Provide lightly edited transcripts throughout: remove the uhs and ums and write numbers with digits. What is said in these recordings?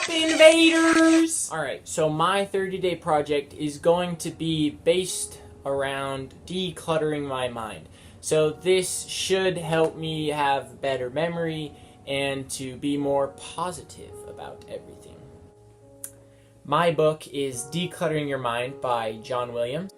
up, invaders? Alright, so my 30-day project is going to be based around decluttering my mind. So this should help me have better memory and to be more positive about everything. My book is Decluttering Your Mind by John Williams.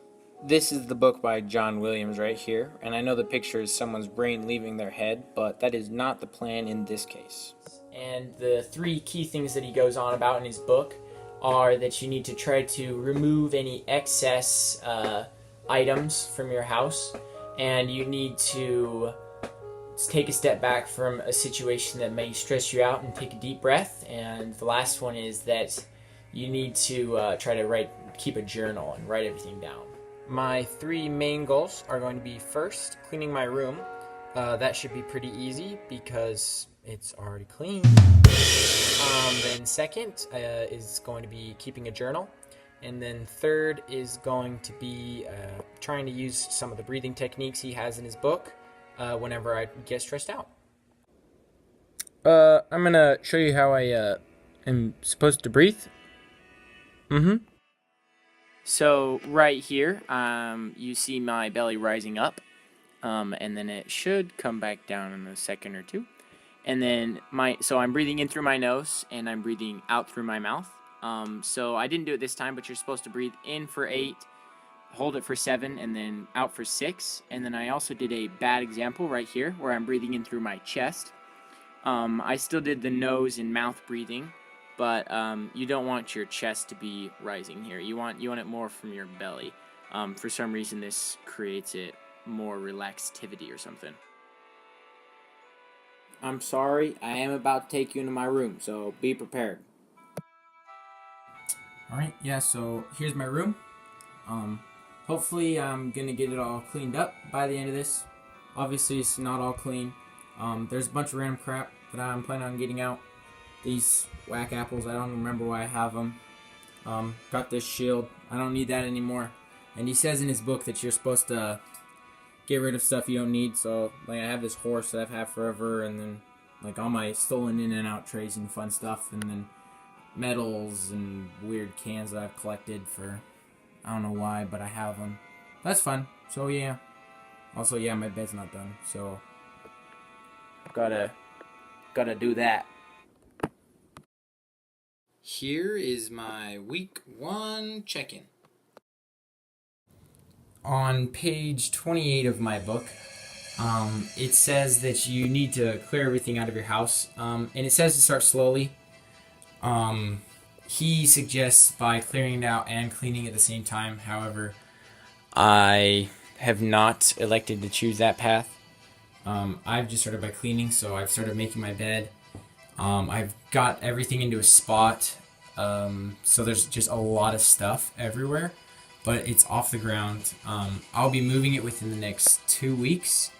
This is the book by John Williams right here, and I know the picture is someone's brain leaving their head, but that is not the plan in this case. And the three key things that he goes on about in his book are that you need to try to remove any excess items from your house, and you need to take a step back from a situation that may stress you out and take a deep breath. And the last one is that you need to try to keep a journal and write everything down. My three main goals are going to be, first, cleaning my room. That should be pretty easy because it's already clean. Then second is going to be keeping a journal. And then third is going to be trying to use some of the breathing techniques he has in his book whenever I get stressed out. I'm going to show you how I am supposed to breathe. So right here, you see my belly rising up, and then it should come back down in a second or two. And then so I'm breathing in through my nose, and I'm breathing out through my mouth. So I didn't do it this time, but you're supposed to breathe in for 8, hold it for 7, and then out for 6. And then I also did a bad example right here, where I'm breathing in through my chest. I still did the nose and mouth breathing, but you don't want your chest to be rising here. You want it more from your belly. For some reason, this creates it more relaxtivity or something. I'm sorry, I am about to take you into my room, so be prepared. Alright, yeah, so here's my room. Hopefully I'm gonna get it all cleaned up by the end of this. Obviously it's not all clean. There's a bunch of random crap that I'm planning on getting out. These whack apples, I don't remember why I have them. Got this shield, I don't need that anymore. And he says in his book that you're supposed to get rid of stuff you don't need. So like I have this horse that I've had forever, and then like all my stolen in and out trays and fun stuff, and then medals and weird cans that I've collected for I don't know why, but I have them. That's fun. So yeah. Also yeah, my bed's not done, so gotta do that. Here is my week 1 check-in. On page 28 of my book, it says that you need to clear everything out of your house, and it says to start slowly. He suggests by clearing it out and cleaning at the same time. However, I have not elected to choose that path. I've just started by cleaning, so I've started making my bed. I've got everything into a spot, so there's just a lot of stuff everywhere, but it's off the ground. I'll be moving it within the next 2 weeks.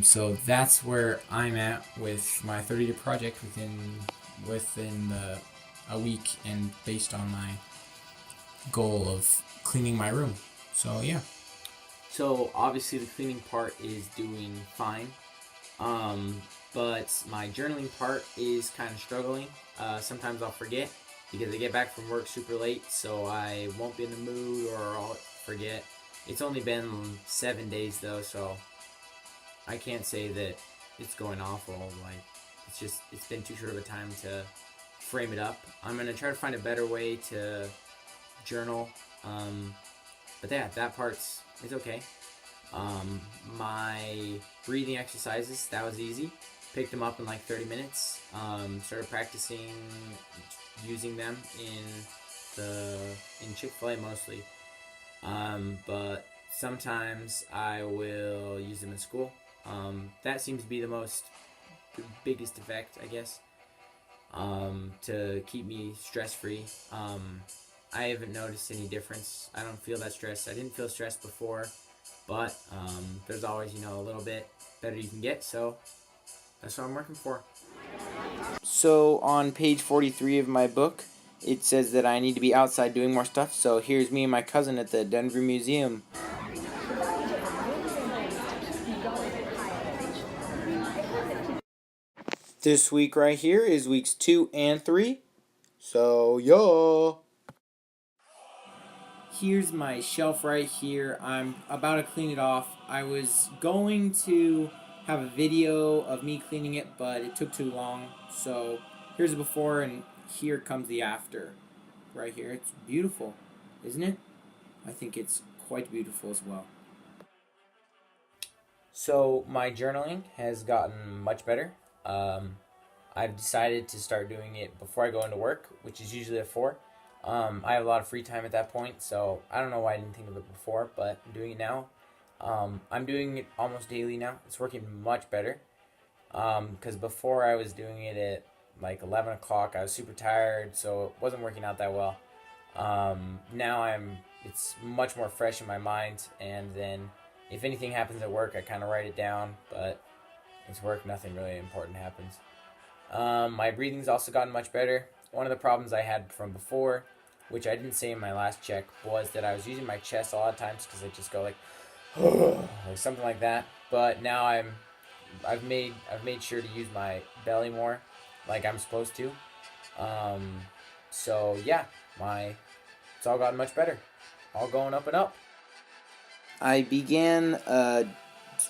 So that's where I'm at with my 30-day project within a week, and based on my goal of cleaning my room. So yeah. So obviously the cleaning part is doing fine, but my journaling part is kind of struggling. Sometimes I'll forget because I get back from work super late, so I won't be in the mood or I'll forget. It's only been 7 days though, so I can't say that it's going awful. Like it's been too short of a time to frame it up. I'm gonna try to find a better way to journal, but yeah, that part's it's okay. My breathing exercises, that was easy. Picked them up in like 30 minutes. Started practicing using them in Chick-fil-A mostly, but sometimes I will use them in school. That seems to be the biggest effect, I guess, to keep me stress-free. I haven't noticed any difference. I don't feel that stressed. I didn't feel stressed before, but there's always, a little bit better you can get, so that's what I'm working for. So on page 43 of my book, it says that I need to be outside doing more stuff, so here's me and my cousin at the Denver Museum. This week right here is weeks 2 and 3. So, yeah. Here's my shelf right here. I'm about to clean it off. I was going to have a video of me cleaning it, but it took too long. So here's the before, and here comes the after. Right here. It's beautiful, isn't it? I think it's quite beautiful as well. So my journaling has gotten much better. Um, I've decided to start doing it before I go into work, which is usually at 4. I have a lot of free time at that point, so I don't know why I didn't think of it before, but I'm doing it now. I'm doing it almost daily now. It's working much better. Because before I was doing it at like 11 o'clock, I was super tired, so it wasn't working out that well. Now it's much more fresh in my mind, and then if anything happens at work, I kind of write it down, but it's work, nothing really important happens. My breathing's also gotten much better. One of the problems I had from before, which I didn't say in my last check, was that I was using my chest a lot of times because I just go like, like something like that. But now I've made sure to use my belly more, like I'm supposed to. Um, so yeah, it's all gotten much better, all going up and up. I began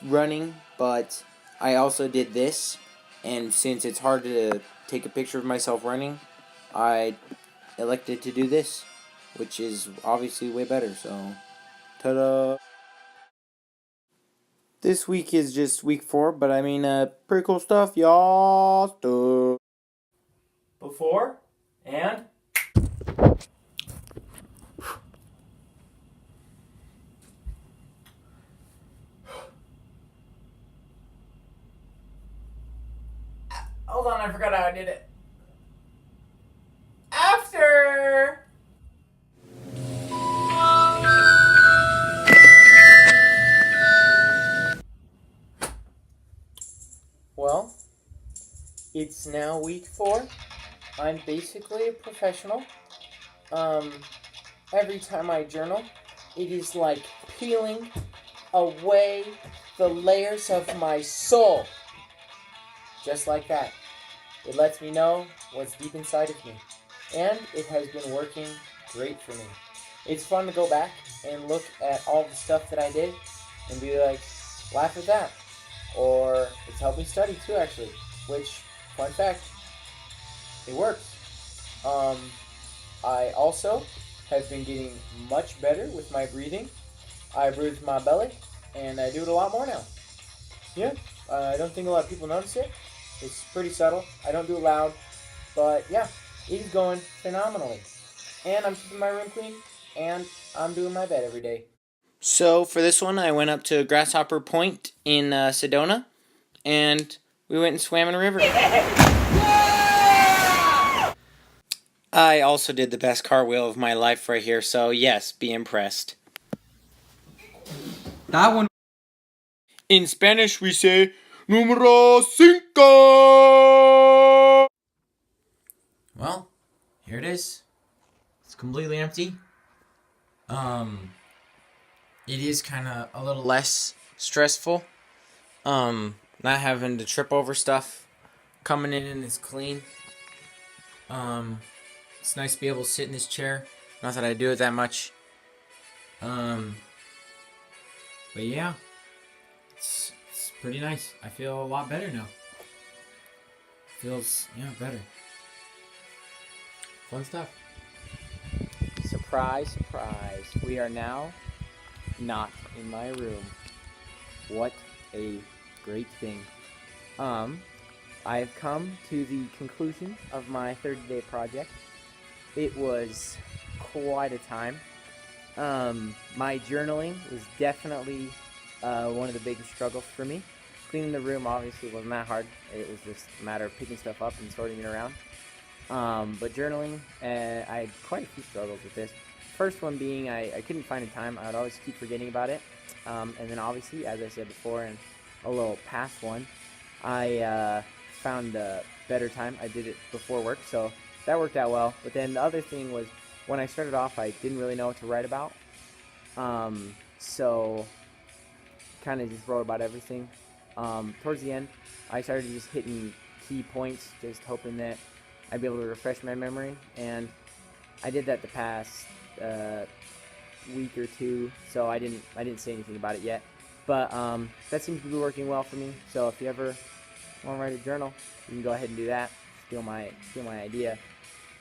running, but I also did this, and since it's hard to take a picture of myself running, I elected to do this, which is obviously way better. So, ta-da! This week is just week 4, but I mean, pretty cool stuff, y'all. Before and hold on, I forgot how I did it. After. Well, it's now week 4. I'm basically a professional. Um, every time I journal, it is like peeling away the layers of my soul. Just like that. It lets me know what's deep inside of me. And it has been working great for me. It's fun to go back and look at all the stuff that I did and be like, laugh at that. Or it's helped me study too, actually. Which, fun fact, it works. Um, I also have been getting much better with my breathing. I breathe with my belly, and I do it a lot more now. Yeah, I don't think a lot of people notice it. It's pretty subtle. I don't do it loud, but yeah, it is going phenomenally. And I'm keeping my room clean, and I'm doing my bed every day. So for this one, I went up to Grasshopper Point in Sedona, and we went and swam in a river. I also did the best cartwheel of my life right here, so yes, be impressed. That one. In Spanish, we say, Numero cinco! Well, here it is. It's completely empty. It is kind of a little less stressful. Not having to trip over stuff. Coming in and it's clean. It's nice to be able to sit in this chair. Not that I do it that much. But yeah, it's pretty nice. I feel a lot better now. Feels, better. Fun stuff. Surprise, surprise. We are now not in my room. What a great thing. I have come to the conclusion of my 30-day project. It was quite a time. My journaling was definitely one of the biggest struggles for me. Cleaning the room obviously wasn't that hard. It was just a matter of picking stuff up and sorting it around. But journaling, I had quite a few struggles with this. First one being I couldn't find a time. I would always keep forgetting about it. And then obviously, as I said before in a little past one, I found a better time. I did it before work, so that worked out well. But then the other thing was when I started off, I didn't really know what to write about. So kind of just wrote about everything. Towards the end, I started just hitting key points, just hoping that I'd be able to refresh my memory. And I did that the past week or two, so I didn't say anything about it yet. But that seems to be working well for me. So if you ever want to write a journal, you can go ahead and do that. Steal my idea.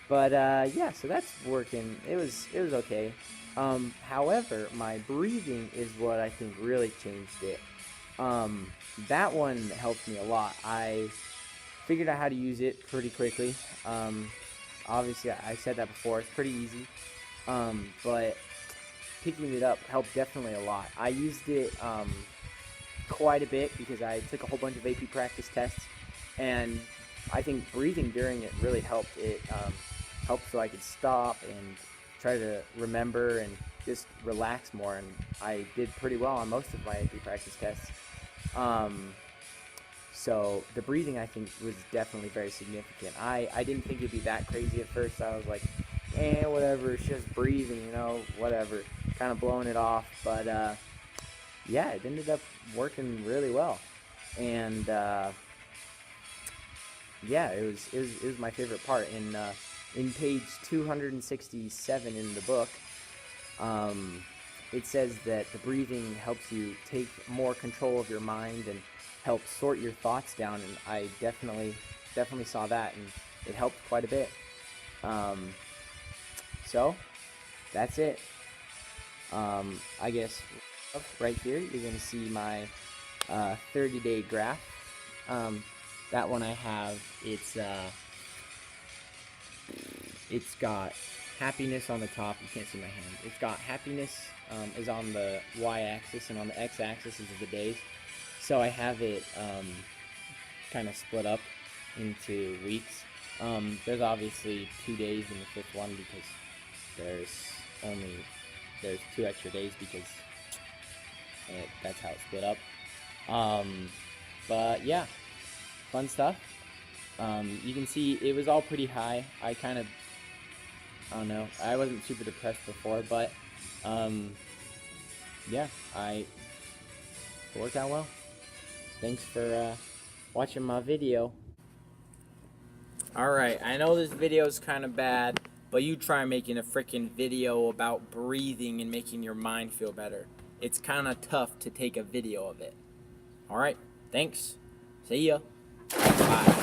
But yeah, so that's working. It was okay. However, my breathing is what I think really changed it. That one helped me a lot. I figured out how to use it pretty quickly. Obviously, I said that before. It's pretty easy. But picking it up helped definitely a lot. I used it quite a bit because I took a whole bunch of AP practice tests, and I think breathing during it really helped. It helped so I could stop and try to remember and just relax more, and I did pretty well on most of my AP practice tests. So the breathing, I think, was definitely very significant. I didn't think it'd be that crazy at first. I was like, whatever, it's just breathing, whatever, kind of blowing it off. But yeah, it ended up working really well, and yeah, it was my favorite part. In page 267 in the book, it says that the breathing helps you take more control of your mind and help sort your thoughts down, and I definitely saw that, and it helped quite a bit. So that's it. I guess right here you're gonna see my 30-day graph. That one I have, it's got happiness on the top. You can't see my hand. It's got happiness is on the y-axis, and on the x-axis is the days. So I have it kind of split up into weeks. There's obviously 2 days in the fifth one because there's 2 extra days because that's how it's split up. But yeah, fun stuff. You can see it was all pretty high. I don't know, I wasn't super depressed before, but yeah, it worked out well. Thanks for watching my video. Alright, I know this video is kind of bad, but you try making a freaking video about breathing and making your mind feel better. It's kind of tough to take a video of it. Alright, thanks. See ya. Bye.